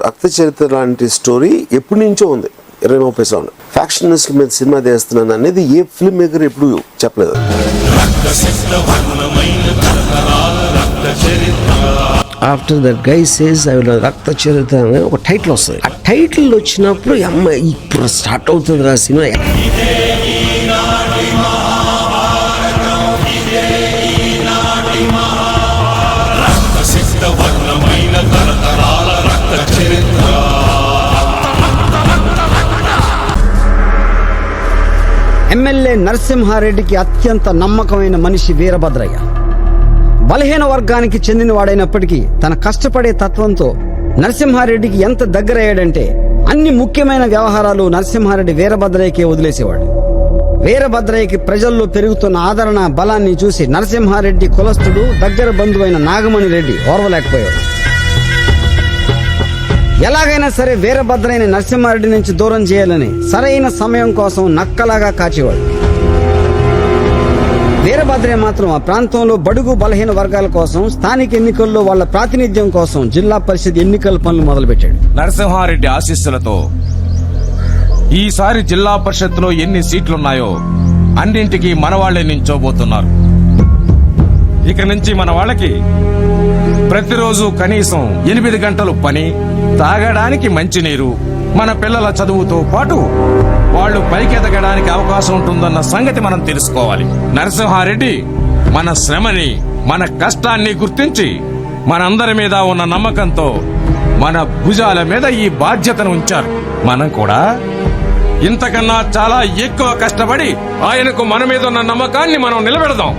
రక్త చరిత్ర లాంటి స్టోరీ ఎప్పటి నుంచో ఉంది. 20-30 సంవత్సరాలు ఫ్యాక్షనిస్ట్ మీద సినిమా తీస్తున్నాను అనేది ఏ ఫిల్మ్ మేకర్ ఎప్పుడు చెప్పలేదు. After that guy says I will రక్త చరిత్ర అనే ఒక టైటిల్ వస్తుంది. ఆ టైటిల్ వచ్చినప్పుడు అమ్మ ఇప్పుడు స్టార్ట్ అవుతుంది ఆ సినిమా. ఎమ్మెల్యే నరసింహారెడ్డికి అత్యంత నమ్మకమైన మనిషి వీరభద్రయ్య. బలహీన వర్గానికి చెందినవాడైనప్పటికీ తన కష్టపడే తత్వంతో నరసింహారెడ్డికి ఎంత దగ్గరయ్యాడంటే అన్ని ముఖ్యమైన వ్యవహారాలు నరసింహారెడ్డి వీరభద్రయ్యకే వదిలేసేవాడు. వీరభద్రయ్యకి ప్రజల్లో పెరుగుతున్న ఆదరణ బలాన్ని చూసి నరసింహారెడ్డి కులస్తుడు దగ్గర బంధువైన నాగమణి రెడ్డి ఓర్వలేకపోయాడు. ఎలాగైనా సరే వీరభద్రయ్యని నరసింహారెడ్డి నుంచి దూరం చేయాలని సరైన సమయం కోసం నక్కలాగా కాచేవాడు. వీరభద్రయ్య మాత్రం ఆ ప్రాంతంలో బడుగు బలహీన వర్గాల కోసం స్థానిక ఎన్నికల్లో వాళ్ల ప్రాతినిధ్యం కోసం జిల్లా పరిషత్ ఎన్నికల పనులు మొదలుపెట్టాడు. నరసింహారెడ్డి ఆశీస్సులతో ఈసారి జిల్లా పరిషత్ లో ఎన్ని సీట్లున్నాయో అన్నింటికి మనవాళ్లే నించోబోతున్నారు. ఇక నుంచి మన వాళ్ళకి ప్రతిరోజు కనీసం 8 గంటలు పని, తాగడానికి మంచినీరు, మన పిల్లల చదువుతో పాటు వాళ్ళు పైకెదగడానికి అవకాశం ఉంటుందన్న సంగతి మనం తెలుసుకోవాలి. నరసింహారెడ్డి మన శ్రమని, మన కష్టాన్ని గుర్తించి మనందరి మీద ఉన్న నమ్మకంతో మన భుజాల మీద ఈ బాధ్యతను ఉంచారు. మనం కూడా ఇంతకన్నా చాలా ఎక్కువ కష్టపడి ఆయనకు మన మీద ఉన్న నమ్మకాన్ని మనం నిలబెడదాం.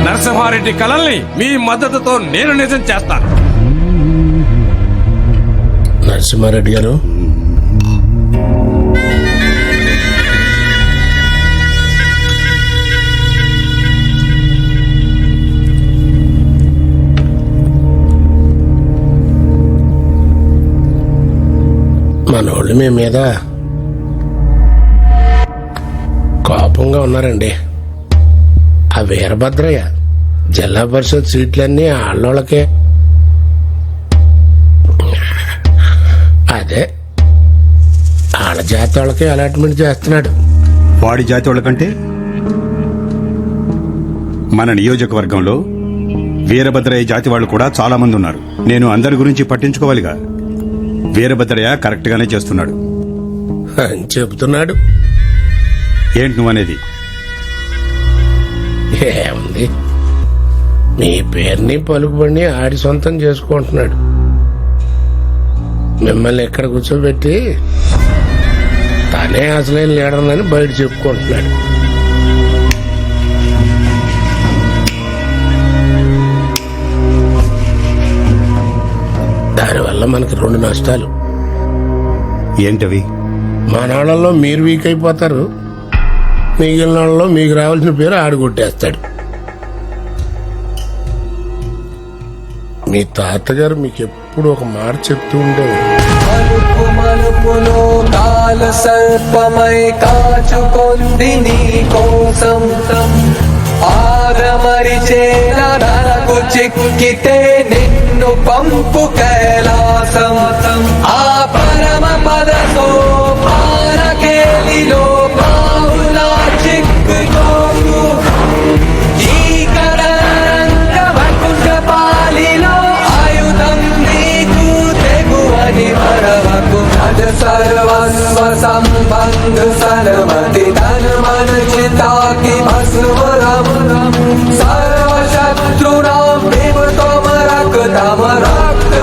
నరసింహారెడ్డి కలల్ని మీ మద్దతుతో నేను నిజం చేస్తాను. నరసింహారెడ్డి గారు, మనోళ్ళు మీ మీద కోపంగా ఉన్నారండి. ఆ వీరభద్రయ్య జిల్లా పరిషత్ సీట్లన్నీ ఆళ్ళోళ్ళకే. అదే ఆళ్ళ జాతి వాళ్ళకే అలాట్మెంట్ చేస్తున్నాడు. వాడి జాతి వాళ్ళకంటే మన నియోజకవర్గంలో వీరభద్రయ్య జాతి వాళ్ళు కూడా చాలా మంది ఉన్నారు. నేను అందరి గురించి పట్టించుకోవాలిగా. వీరభద్రయ్య కరెక్ట్ గానే చేస్తున్నాడు అని చెబుతున్నాడు. ఏంటి నువ్వనేది? ఏముంది, మీ పేరుని పలుకుబడిని ఆడి సొంతం చేసుకుంటున్నాడు. మిమ్మల్ని ఎక్కడ కూర్చోబెట్టి తనే అసలైన లీడర్నని బయట చెప్పుకుంటున్నాడు. దానివల్ల మనకి 2 నష్టాలు. ఏంటవి? మన వాళ్ళలో మీరు వీక్ అయిపోతారు, మిగిలిన వాళ్ళలో మీకు రావాల్సిన పేరు ఆడగొట్టేస్తాడు. మీ తాతగారు మీకు ఎప్పుడు ఒక మాట చెప్తూ ఉండేవారు, మలుపు మలుపులో కాల సర్పమై కాచుకొంది నీ కోసం. ఆదమరిచేల నరకు చిక్కితే నిన్ను పంపు కైలాసం. ఆ పరమ పద సోపానకేలిలో పావులా చిక్కుకోకు. ఈ కరంగ పాలిలో ఆయుధం నీకు తెగువని మరవకు. అజ సర్వస్వ సంబంధ సరమతి తన మన చితాకి భస్మరము. సర్వశత్రునాం విమృతం రక్తం రక్త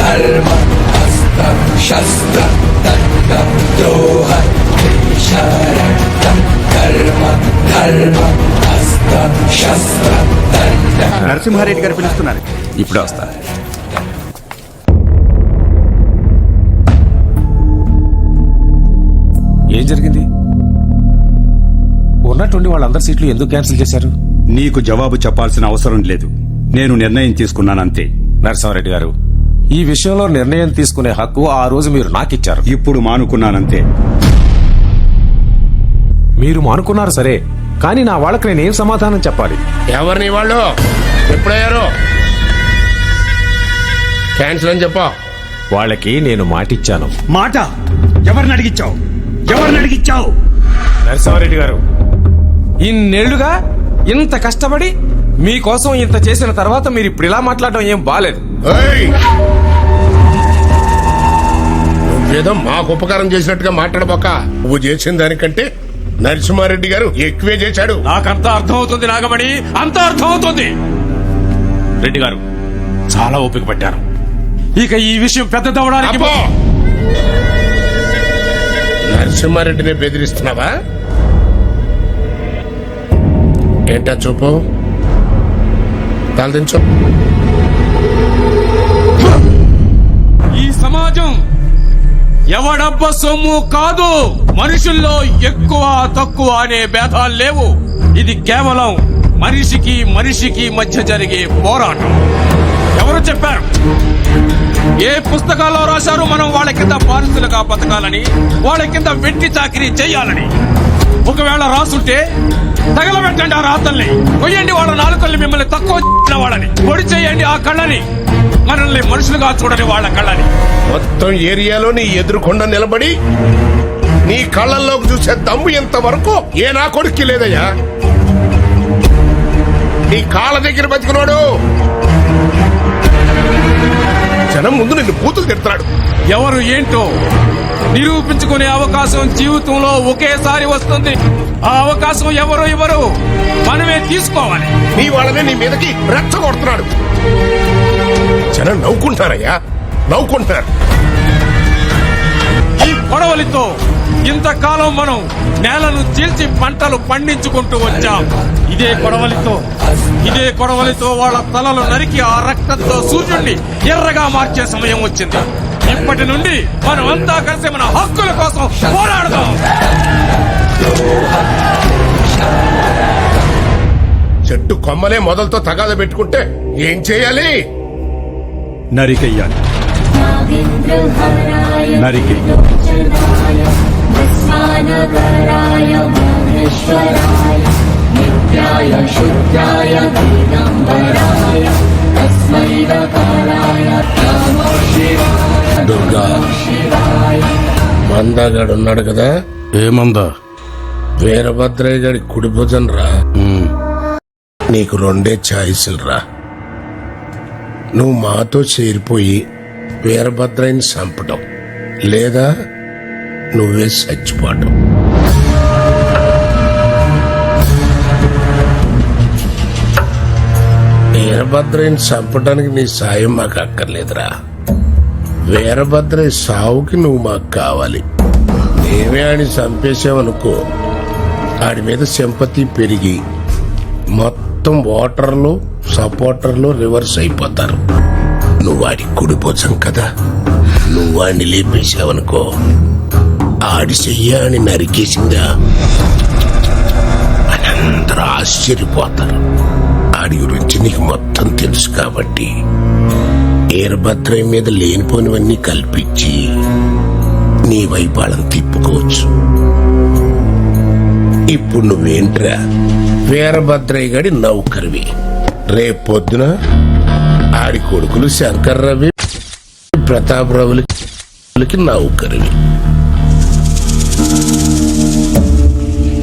ధర్మ హస్త శస్త్ర దండ ద్రోహ శరణం. ధర్మ ధర్మ హస్త శస్త్ర దండ. నరసింహారెడ్డి గారు పిలుస్తున్నారు. ఇప్పుడే వస్తా. ఏం జరిగింది? ఉన్నట్టుండి వాళ్ళందరి సీట్లు ఎందుకు క్యాన్సిల్ చేశారు? నీకు జవాబు చెప్పాల్సిన అవసరం లేదు. నేను నిర్ణయం తీసుకున్నానంతే. నరసింహారెడ్డి గారు, ఈ విషయంలో నిర్ణయం తీసుకునే హక్కు ఆ రోజు మీరు నాకిచ్చారు. ఇప్పుడు మానుకున్నానంతే. మీరు మానుకున్నారు సరే, కానీ నా వాళ్ళకి నేనేం సమాధానం చెప్పాలి? ఎవరిని వాళ్ళు ఎప్పుడయ్యారు? క్యాన్సిల్ అని చెప్పా. వాళ్ళకి నేను మాటిచ్చాను. మాట ఎవరిని అడిగిచ్చావు? నరసింహారెడ్డి గారు, ఇన్నేళ్లుగా ఇంత కష్టపడి మీకోసం ఇంత చేసిన తర్వాత మీరు ఇప్పుడు ఇలా మాట్లాడడం ఏం బాలేదు. ఏయ్! నువ్వేదో మాకు ఉపకారం చేసినట్టుగా మాట్లాడబోక. నువ్వు చేసిన దానికంటే నరసింహారెడ్డి గారు ఎక్కువే చేశాడు. నాకంతా అర్థమవుతుంది నాగమణి, అంతా అర్థమవుతుంది. రెడ్డి గారు చాలా ఓపిక పట్టారు. ఇక ఈ విషయం పెద్దదవడానికి అబ్బో! నరసింహారెడ్డిని బెదిరిస్తున్నావా? ఏంటా చూపు, తలదించు. ఈ సమాజం ఎవడబ్బ సొమ్ము కాదు. మనుషుల్లో ఎక్కువ తక్కువ అనే భేదాలు లేవు. ఇది కేవలం మనిషికి మనిషికి మధ్య జరిగే పోరాటం. ఎవరు చెప్పారు? ఏ పుస్తకాల్లో రాశారు మనం వాళ్ళ కింద బానిసలుగా బతకాలని, వాళ్ళ కింద వెట్టి చాకిరీ చేయాలని? ఒకవేళ రాసుంటే తగలబెట్టండి ఆ రాతల్ని, కొయ్యండి వాళ్ళ నాలుకల్ని, మిమ్మల్ని తక్కువ చేసిన వాళ్ళని పొడి చేయండి ఆ కళ్ళని, మనల్ని మనుషులుగా చూడని వాళ్ళ కళ్ళని. మొత్తం ఏరియాలో నీ ఎదురుకొండ నిలబడి నీ కళ్ళల్లోకి చూసే దమ్ము ఇంతవరకు ఏ నా కొడుక్కి లేదయ్యా. నీ కాళ్ళ దగ్గర బతికినోడు జనం ముందు నిన్ను బూతులు తిడతాడు. ఎవరు ఏంటో నిరూపించుకునే అవకాశం జీవితంలో ఒకేసారి వస్తుంది. ఆ అవకాశం ఎవరు ఇవ్వరు, మనమే తీసుకోవాలి. నీ వాళ్ళనే నీ మీదకి రెచ్చగొడుతున్నాడు. జనం నవ్వుకుంటారయ్యా, నవ్వుకుంటారు. ఈ గొడవలతో ఇంతకాలం మనం నేలను చీల్చి పంటలు పండించుకుంటూ వచ్చాం. ఇదే గొడవలతో వాళ్ళ తలలు నరికి ఆ రక్తంతో సూర్యుడిని ఎర్రగా మార్చే సమయం వచ్చింది. ఇప్పటి నుండి మనం అంతా కలిసి మన హక్కుల కోసం పోరాడదాం. చెట్టు కొమ్మలే మొదలతో తగాద పెట్టుకుంటే ఏం చేయాలి? నరికెయ్యాలి. నరికి విశ్వానగరాయ మహేశ్వరాయ నిత్యాయ శుద్ధాయ దిగంబరాయ తస్మై నకారాయ నమో శివాయ దుర్గా మందాగాడు ఉన్నాడు కదా, ఏమందా? వీరభద్రయ్య గారి కుడి భుజం రా. నీకు రెండే ఛాయిస్లు రా. నువ్వు మాతో చేరిపోయి వీరభద్రయ్యని చంపటం, లేదా నువ్వే చచ్చిపోవటం. వీరభద్రయ్యని చంపడానికి నీ సాయం మాకు అక్కర్లేదురా. వీరభద్రయ్య సావుకి నువ్వు మాకు కావాలి. మేమే ఆడిని చంపేసావనుకో, ఆడి మీద సింపతి పెరిగి మొత్తం ఓటర్లు సపోర్టర్లు రివర్స్ అయిపోతారు. నువ్వు ఆడి కుడిపోచాం కదా, నువ్వు వాడిని లేపేశావనుకో, ఆడి చెయ్యాని నరికేసిందా అని అందరూ ఆశ్చర్యపోతారు. ఆడి గురించి నీకు మొత్తం తెలుసు కాబట్టి వీరభద్రయ్య మీద లేనిపోనివన్నీ కల్పించి నీ వైపాలను తిప్పుకోవచ్చు. ఇప్పుడు నువ్వేంట్రా, వీరభద్రయ్య గడి నౌకరివి. రేపొద్దున ఆడి కొడుకులు శంకర్ రవి ప్రతాప్ రవులకి నౌకరివి.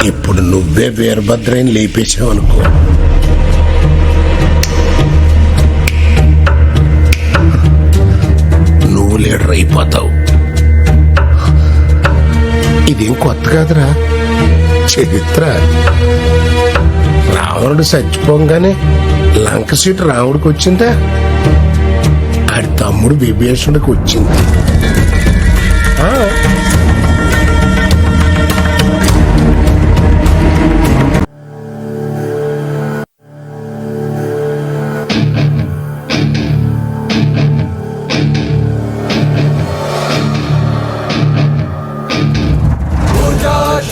ఇప్పుడు నువ్వే వీరభద్రయ్యని లేపేశావనుకో, నువ్వు లీడర్ అయిపోతావు. ఇదేం కొత్త కాదురా, చరిత్ర. రావణుడు చచ్చిపోగానే లంక సీటు రాముడికి వచ్చిందా, ఆడి తమ్ముడు విభీషణుడికి వచ్చింది.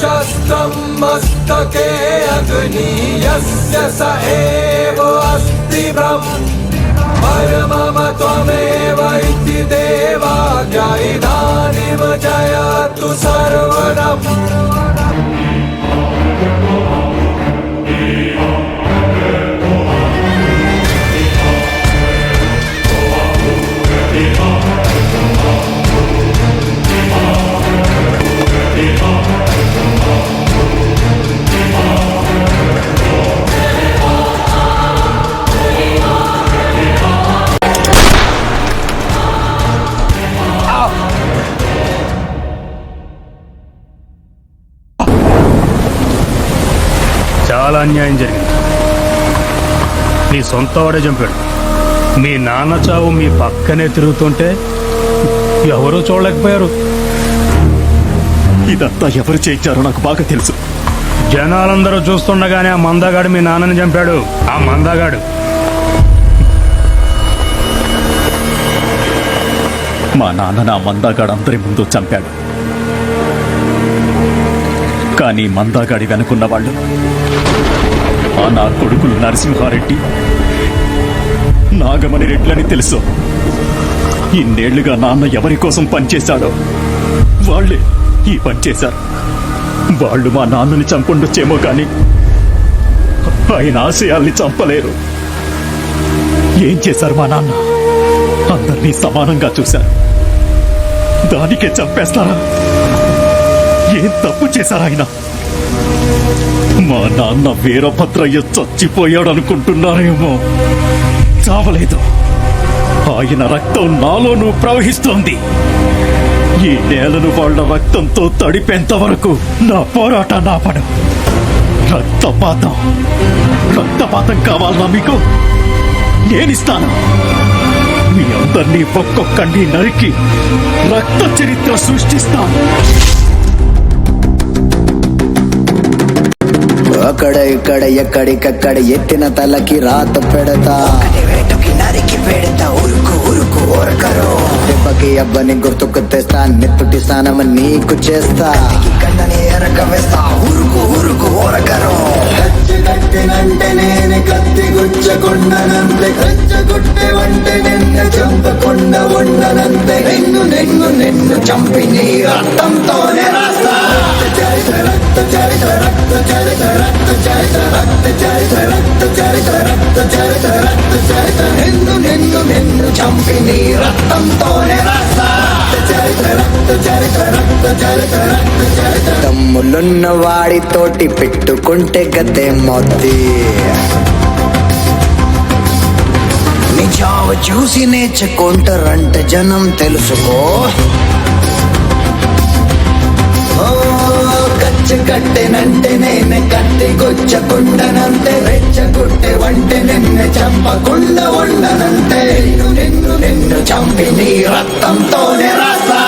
शस्त्रं मस्तके अग्नीयस्य स एव अस्ति ब्रह्म परमम त्वमेव इति देवाज्ञा इदानीं जयतु सर्वनम् అన్యాయం జరిగింది. నీ సొంత వాడే చంపాడు. మీ నాన్న చావు మీ పక్కనే తిరుగుతుంటే ఎవరూ చూడలేకపోయారు. ఇదంతా ఎవరు చేయించారో నాకు బాగా తెలుసు. జనాలందరూ చూస్తుండగానే ఆ మందాగాడు మీ నాన్నని చంపాడు. ఆ మందాగాడు మా నాన్న నా మందాగాడు అందరి ముందు చంపాడు. కానీ మందాగాడి వెనుకున్న వాళ్ళు ఆ నా కొడుకులు నరసింహారెడ్డి, నాగమణి రెడ్లని తెలుసు. ఇన్నేళ్లుగా నాన్న ఎవరి కోసం పనిచేశాడో వాళ్లే ఈ పని చేశారు. వాళ్ళు మా నాన్నని చంపుండొచ్చేమో కానీ ఆయన ఆశయాల్ని చంపలేరు. ఏం చేశారు మా నాన్న? అందరినీ సమానంగా చూశారు. దానికే చంపేస్తారా? ఏం తప్పు చేశారు ఆయన? మా నాన్న వీరభద్రయ్య చచ్చిపోయాడనుకుంటున్నారేమో. చావలేదు. ఆయన రక్తం నాలోనూ ప్రవహిస్తోంది. ఈ నేలను వాళ్ళ రక్తంతో తడిపేంత వరకు నా పోరాటాన్ని ఆపడం. రక్తపాతం కావాలన్నా మీకు నేనిస్తాను. మీ అందరినీ ఒక్కొక్కడిని నరికి రక్త చరిత్ర సృష్టిస్తాను. అక్కడ ఇక్కడ ఎక్కడికక్కడ ఎత్తిన తలకి రాత పెడతా. నరికి పెడతా. ఉరుకు ఉరుకు ఓరకరు. దెబ్బకి అబ్బని గుర్తుకు తెస్తా. నెత్తుటి స్నానం నీకు చేస్తా. కన్నని ఎరక వేస్తా. ఉరుకు ఉరుకు ఓరకరు. కట్టినంటే నేను కత్తి గుచ్చకుండనంతే. కచ్చగుట్టే వంటే నిన్ను చంపకుండా ఉండనంతే. నిన్ను చంపి నీ రక్తంతోనే రాస్తా. చరిత్ర రక్త చరిత్ర రక్త చరిత్ర రక్త చరిత్ర రక్త చరిత్ర రక్త చరిత్ర రక్త చరిత్ర రక్త చరిత్ర. నిన్ను చంపి నీ రక్తంతోనే రాస్తా. చరిత్ర రక్త చరిత్ర రక్త చరిత్ర రక్త చరిత్ర. తమ్ములున్న వాడితోటి పెట్టుకుంటే గతే మొత్తి. నీ చావు చూసి నేర్చుకుంటారంట జనం తెలుసుకో. కట్టెనంటే నేను కట్టి గుచ్చకుండనంతే. రెచ్చగొట్టే వంటే నిన్ను చంపకుండా ఉండనంతే. నిన్ను చంపి నీ రక్తంతోనే రాస్తా.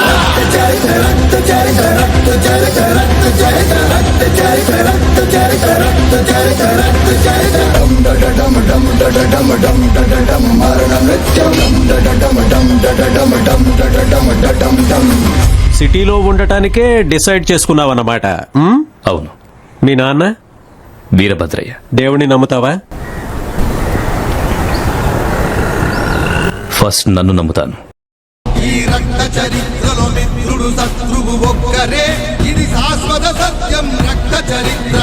చరిత్ర రక్త చరిత్ర రక్త చరిత్ర రక్త చరిత్ర రక్త చరిత్ర రక్త చరిత్ర రక్త చరిత్ర రక్త చరిత్ర. డమ్ డమ్ డమ్ డమ్ డమ్ డమ్ మరణ నృత్యం. డమ్ డమ్ డమ్ డమ్ డమ్ డమ్. సిటీలో ఉండటానికే డిసైడ్ చేసుకున్నావన్నమాట. అవును. మీ నాన్న వీరభద్రయ్య. దేవుణ్ణి నమ్ముతావా? ఫస్ట్ నన్ను నమ్ముతాను. ఈ రక్త చరిత్రలో మిత్రుడు శత్రువు ఒక్కరే. ఇది శాశ్వత సత్యం రక్త చరిత్ర.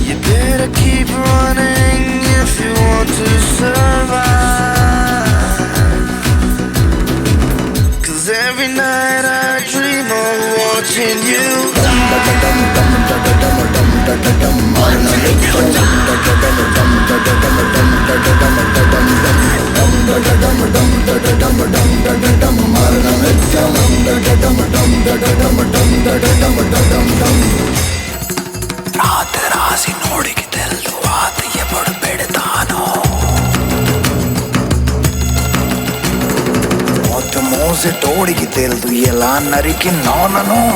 You better keep running if you want to survive. 'Cause every night I dream of watching you రాసి నోడికి తెలుసు వాత ఎప్పుడు పెడతాను. మోసి తోడికి తెలుసు ఎలా నరికి నోనను.